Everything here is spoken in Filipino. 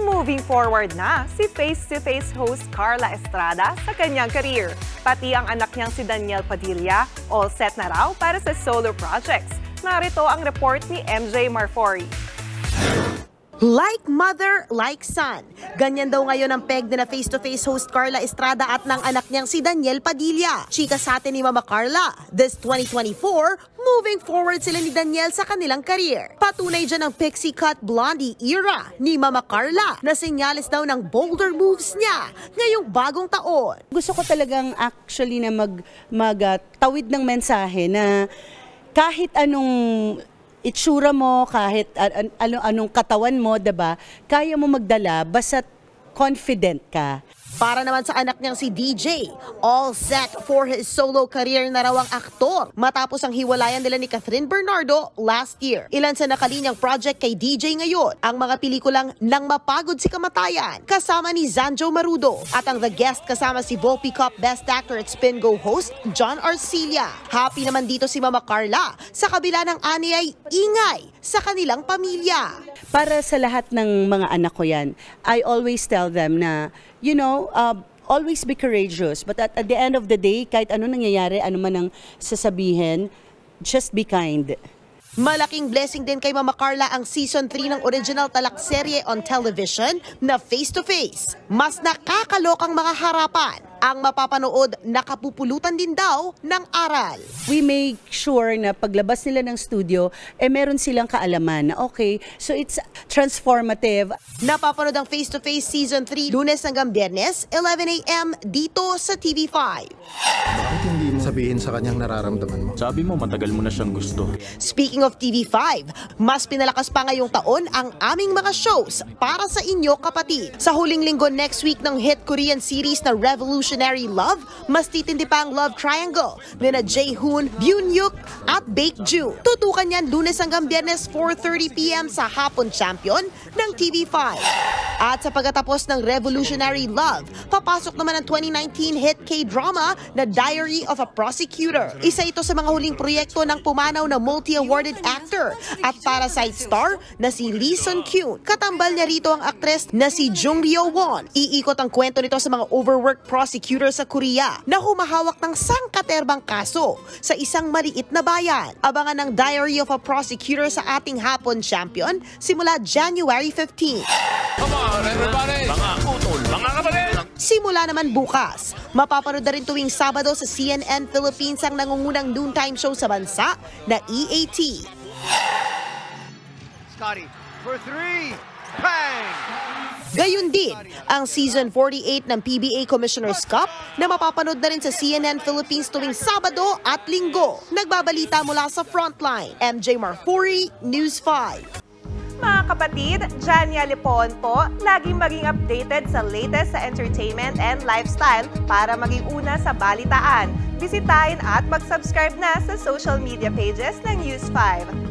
Moving forward na si face-to-face host Carla Estrada sa kanyang career. Pati ang anak niyang si Daniel Padilla, all set na raw para sa solo projects. Narito ang report ni MJ Marfori. Like mother, like son. Ganyan daw ngayon ang peg na face-to-face host Carla Estrada at ng anak niyang si Daniel Padilla. Chika sa atin ni Mama Carla. This 2024, moving forward sila ni Daniel sa kanilang career. Patunay dyan ang pixie cut blondie era ni Mama Carla na senyales daw ng bolder moves niya ngayong bagong taon. Gusto ko talagang actually na magtawid ng mensahe na kahit anong itsura mo, kahit anong katawan mo, diba? Kaya mo magdala basta confident ka. Para naman sa anak niyang si DJ, all set for his solo career na raw ang aktor matapos ang hiwalayan nila ni Catherine Bernardo last year. Ilan sa nakalinyang project kay DJ ngayon, ang mga pelikulang Nang Mapagod si Kamatayan kasama ni Zanjo Marudo at ang The Guest kasama si Volpe Cup Best Actor at Spin Go host John Arcilla. Happy naman dito si Mama Carla sa kabila ng ani ay ingay sa kanilang pamilya. Para sa lahat ng mga anak ko yan, I always tell them na always be courageous. But at the end of the day, kahit ano nangyayari, ano man ang sasabihin, just be kind. Malaking blessing din kay Mama Carla ang Season 3 ng original talakserye on television na Face to Face. Mas nakakalokang mga harapan ang mapapanood, nakapupulutan din daw ng aral. We make sure na paglabas nila ng studio, meron silang kaalaman na okay, so it's transformative. Napapanood ang Face to Face Season 3 Lunes hanggang Biyernes, 11 a.m. dito sa TV5. Bakit hindi mo sabihin sa kanyang nararamdaman mo? Sabi mo matagal mo na siyang gusto. Speaking of TV5, mas pinalakas pa ngayong taon ang aming mga shows para sa inyo kapatid. Sa huling linggo next week ng hit Korean series na Revolutionary Love, mas titindi pa ang love triangle nina Jae-hoon, Byun-hyuk at Baekju. Tutukan yan Lunes hanggang Biyernes 4:30 p.m. sa Hapon Champion ng TV5. At sa pagkatapos ng Revolutionary Love, papasok naman ang 2019 hit K-drama na Diary of a Prosecutor. Isa ito sa mga huling proyekto ng pumanaw na multi-awarded actor at Parasite star na si Lee Sun-kyun. Katambal niya rito ang aktres na si Jung Ryo-won. Iikot ang kwento nito sa mga overworked prosecutor sa Korea na humahawak ng sangkaterbang kaso sa isang maliit na bayan. Abangan ang Diary of a Prosecutor sa ating Hapon Champion simula January 15. Come on everybody! Mga utol, mga kapatid! Simula naman bukas, mapapanood na rin tuwing Sabado sa CNN Philippines ang nangungunang noontime show sa bansa na EAT. Scotty for three. Bang! Gayun din ang Season 48 ng PBA Commissioner's Cup na mapapanood na rin sa CNN Philippines tuwing Sabado at Linggo. Nagbabalita mula sa Frontline, MJ Marfori, News 5. Mga kapatid, Jania Lipon po, laging maging updated sa latest sa entertainment and lifestyle para maging una sa balitaan. Bisitahin at mag-subscribe na sa social media pages ng News 5.